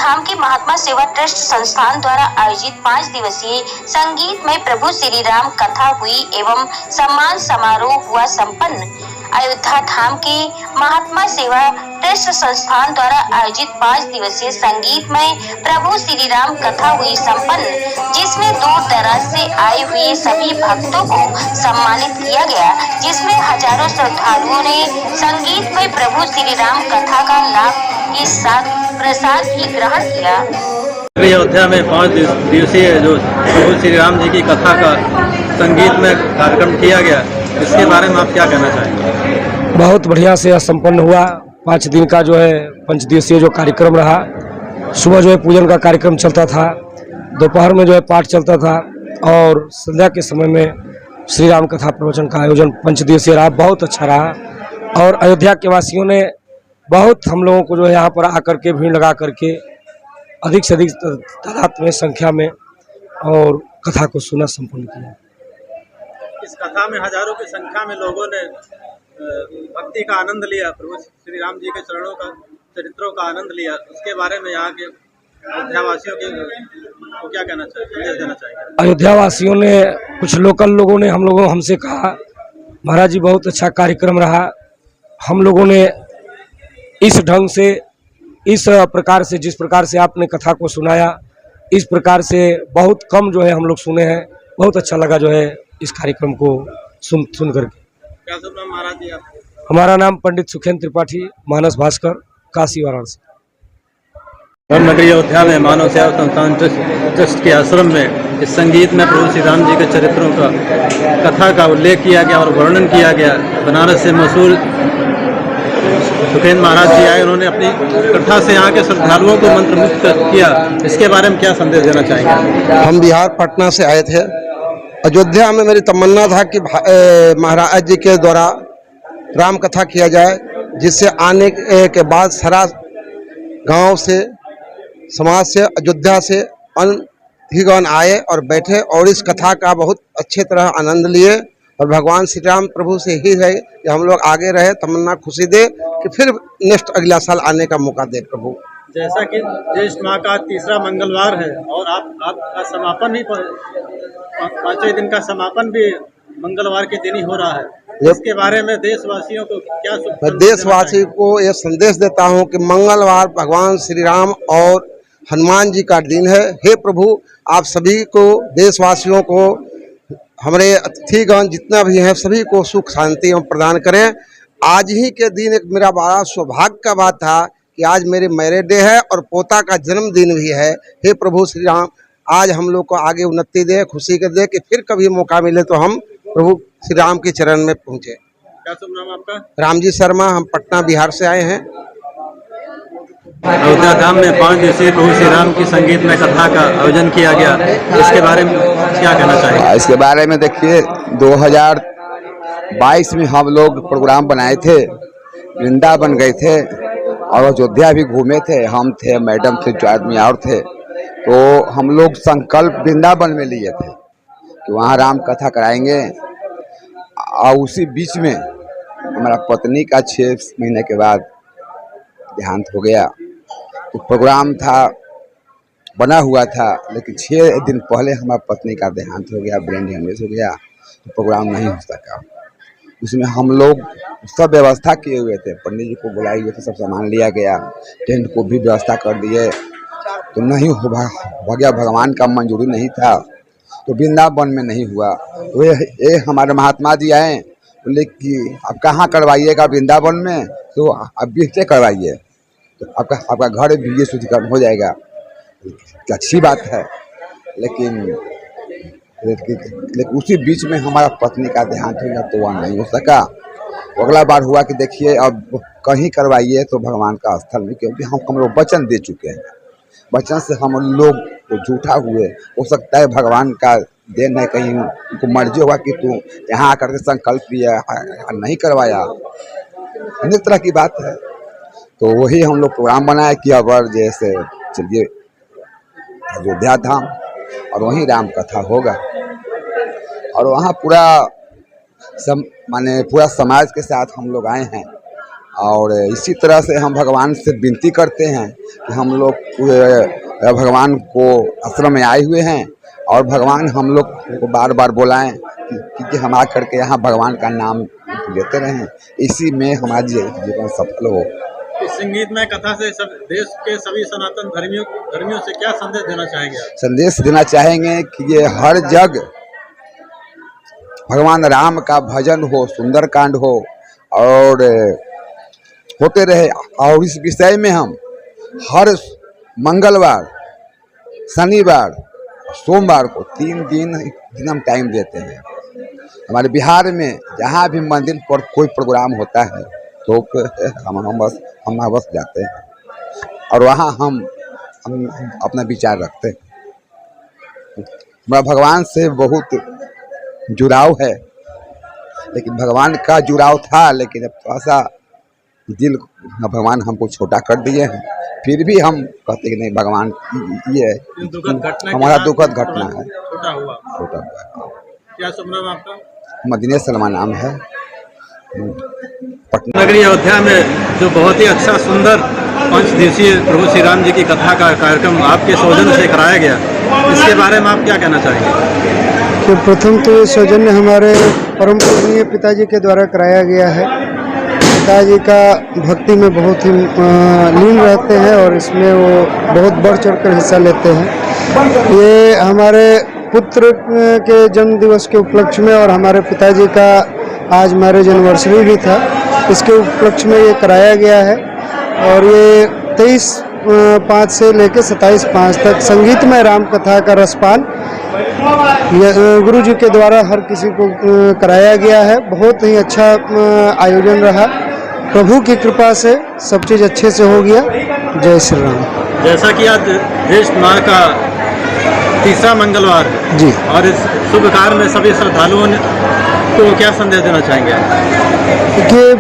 धाम के महात्मा सेवा ट्रस्ट संस्थान द्वारा आयोजित 5 दिवसीय संगीतमय प्रभु श्री राम कथा हुई एवं सम्मान समारोह हुआ संपन्न। अयोध्या धाम के महात्मा सेवा ट्रस्ट संस्थान द्वारा आयोजित 5 दिवसीय संगीतमय प्रभु श्री राम कथा हुई संपन्न, जिसमें दूर दराज से आए हुए सभी भक्तों को सम्मानित किया गया, जिसमें हजारों श्रद्धालुओं ने संगीतमय प्रभु श्री राम कथा का लाभ के साथ प्रसाद भी ग्रहण किया। अयोध्या में 5 दिवसीय जो प्रभु श्री राम जी की कथा का संगीत में कार्यक्रम किया गया, इसके बारे में आप क्या कहना चाहेंगे? बहुत बढ़िया से यह संपन्न हुआ। 5 दिन का जो है 5 दिवसीय जो कार्यक्रम रहा। सुबह जो है पूजन का कार्यक्रम चलता था, दोपहर में जो है पाठ चलता था और संध्या के समय में श्री राम कथा प्रवचन का आयोजन 5 दिवसीय रहा। बहुत अच्छा रहा और अयोध्या के वासियों ने बहुत हम लोगों को जो है यहाँ पर आकर के भीड़ लगा करके अधिक से अधिक तादाद में संख्या में और कथा को सुना संपन्न किया। इस कथा में हजारों की संख्या में लोगों ने भक्ति का आनंद लिया, प्रभु श्री राम जी के चरणों का चरित्रों का आनंद लिया। उसके बारे में यहाँ के अयोध्यावासियों को क्या कहना चाहिए, संदेश देना चाहिए? अयोध्यावासियों ने, कुछ लोकल लोगों ने हमसे कहा, महाराज जी बहुत अच्छा कार्यक्रम रहा। हम लोगों ने इस ढंग से, इस प्रकार से, जिस प्रकार से आपने कथा को सुनाया, इस प्रकार से बहुत कम जो है हम लोग सुने हैं। बहुत अच्छा लगा जो है इस कार्यक्रम को सुन करके। क्या सब नाम महाराज जी आप? हमारा नाम पंडित सुखेंद्र त्रिपाठी, मानस भास्कर, काशी वाराणसी। नगरी अयोध्या में मानव सेवा संस्थान ट्रस्ट के आश्रम में इस संगीत में प्रभु श्री राम जी के चरित्रों का कथा का उल्लेख किया गया और वर्णन किया गया। बनारस से मशहूर सुखेंद्र महाराज जी आए, उन्होंने अपनी कथा से यहाँ के श्रद्धालुओं को मंत्रमुग्ध किया। इसके बारे में क्या संदेश देना चाहेंगे? हम बिहार पटना से आए थे। अयोध्या में मेरी तमन्ना था कि महाराज जी के द्वारा राम कथा किया जाए, जिससे आने के बाद सारा गांव से, समाज से, अयोध्या से अतिथिगण आए और बैठे और इस कथा का बहुत अच्छे तरह आनंद लिए। और भगवान श्री राम प्रभु से ही है कि हम लोग आगे रहे, तमन्ना खुशी दे कि फिर नेक्स्ट अगला साल आने का मौका दे प्रभु। जैसा कि ज्येष्ठ माह का तीसरा मंगलवार है और आपका समापन ही 5वें दिन का समापन भी मंगलवार के दिन ही हो रहा है। इसके बारे में देशवासियों को क्या? मैं देशवासी को यह संदेश देता हूं कि मंगलवार भगवान श्री राम और हनुमान जी का दिन है। हे प्रभु, आप सभी को, देशवासियों को, हमारे अतिथिगण जितना भी हैं सभी को सुख शांति एवं प्रदान करें। आज ही के दिन एक मेरा बड़ा सौभाग्य का बात था कि आज मेरे मैरिज डे है और पोता का जन्मदिन भी है। हे प्रभु श्री राम, आज हम लोग को आगे उन्नति दे, खुशी कर दे कि फिर कभी मौका मिले तो हम प्रभु श्री राम के चरण में पहुँचे। क्या शुभ नाम आपका? रामजी शर्मा, हम पटना बिहार से आए हैं। अयोध्या धाम में 5 दिवसीय प्रभु श्री राम की संगीत में कथा का आयोजन किया गया, इसके बारे में क्या कहना चाहिए? इसके बारे में देखिए, 2022 में हम लोग प्रोग्राम बनाए थे, वृंदावन गए थे और अयोध्या भी घूमे थे। हम थे, मैडम थे, 4 आदमी और थे। तो हम लोग संकल्प वृंदावन में लिए थे कि वहाँ राम कथा कराएंगे। और उसी बीच में हमारा पत्नी का 6 महीने के बाद देहांत हो गया। तो प्रोग्राम था, बना हुआ था, लेकिन 6 दिन पहले हमारा पत्नी का देहांत हो गया, ब्रेन हेमरेज हो गया, तो प्रोग्राम नहीं हो सका। उसमें हम लोग सब व्यवस्था किए हुए थे, पंडित जी को बुलाए हुए थे, सब सामान लिया गया, टेंट को भी व्यवस्था कर दिए, तो नहीं हो गया। भगवान का मंजूरी नहीं था तो वृंदावन में नहीं हुआ। तो ये हमारे महात्मा जी आए, बोले कि आप कहाँ करवाइएगा? वृंदावन में। तो आप बीच करवाइए तो आपका घर भी ये शुद्धिकरण हो जाएगा। अच्छी बात है, लेकिन उसी बीच में हमारा पत्नी का देहांत हो गया तो वह नहीं हो सका। अगला बार हुआ कि देखिए अब कहीं करवाइए तो भगवान का स्थल में, क्योंकि हम लोग वचन दे चुके हैं। वचन से हम लोग तो झूठा हुए, हो सकता है भगवान का देन है, कहीं उनको मर्जी होगा कि तू यहाँ आकर के संकल्प लिया नहीं करवाया, अनेक तरह की बात है। तो वही हम लोग प्रोग्राम बनाया कि अब जैसे चलिए अयोध्या धाम और वहीं राम कथा होगा। और वहाँ पूरा पूरा समाज के साथ हम लोग आए हैं और इसी तरह से हम भगवान से विनती करते हैं कि हम लोग भगवान को आश्रम में आए हुए हैं और भगवान हम लोग को बार बार बुलाएं कि हम आ करके यहाँ भगवान का नाम लेते रहें, इसी में हमारा जीवन सफल हो। इस संगीतमय कथा से सब देश के सभी सनातन धर्मियों से क्या संदेश देना चाहेंगे आप? संदेश देना चाहेंगे कि ये हर जग भगवान राम का भजन हो, सुंदरकांड हो और होते रहे। और इस विषय में हम हर मंगलवार, शनिवार, सोमवार को 3 दिन हम टाइम देते हैं। हमारे बिहार में जहाँ भी मंदिर पर कोई प्रोग्राम होता है तो हम बस जाते हैं और वहाँ हम अपना विचार रखते हैं। हमारा भगवान से बहुत जुड़ाव है, लेकिन भगवान का जुड़ाव था, लेकिन अब थोड़ा सा दिल भगवान हमको छोटा कर दिए हैं। फिर भी हम कहते कि नहीं, भगवान ये हमारा दुखद घटना है, छोटा हुआ। क्या शुभ नाम आपका? मदीने सलमान नाम है। पटना नगरी अयोध्या में जो बहुत ही अच्छा सुंदर 5 दिवसीय प्रभु श्री राम जी की कथा का कार्यक्रम आपके सौजन्य से कराया गया, इसके बारे में आप क्या कहना चाहेंगे? तो प्रथम तो ये सौजन्य हमारे परम पूजनीय पिताजी के द्वारा कराया गया है। पिताजी का भक्ति में बहुत ही लीन रहते हैं और इसमें वो बहुत बढ़ चढ़कर हिस्सा लेते हैं। ये हमारे पुत्र के जन्म दिवस के उपलक्ष्य में और हमारे पिताजी का आज मैरिज एनिवर्सरी भी था, इसके उपलक्ष्य में ये कराया गया है। और ये 23/5 से लेकर 27/5 तक संगीतमय राम कथा का रसपान गुरु जी के द्वारा हर किसी को कराया गया है। बहुत ही अच्छा आयोजन रहा, प्रभु की कृपा से सब चीज़ अच्छे से हो गया। जय श्री राम। जैसा कि आज ज्येष्ठ माह का 3रा मंगलवार है जी, और इस शुभ कार्य में सभी श्रद्धालुओं को क्या संदेश देना चाहेंगे? देखिए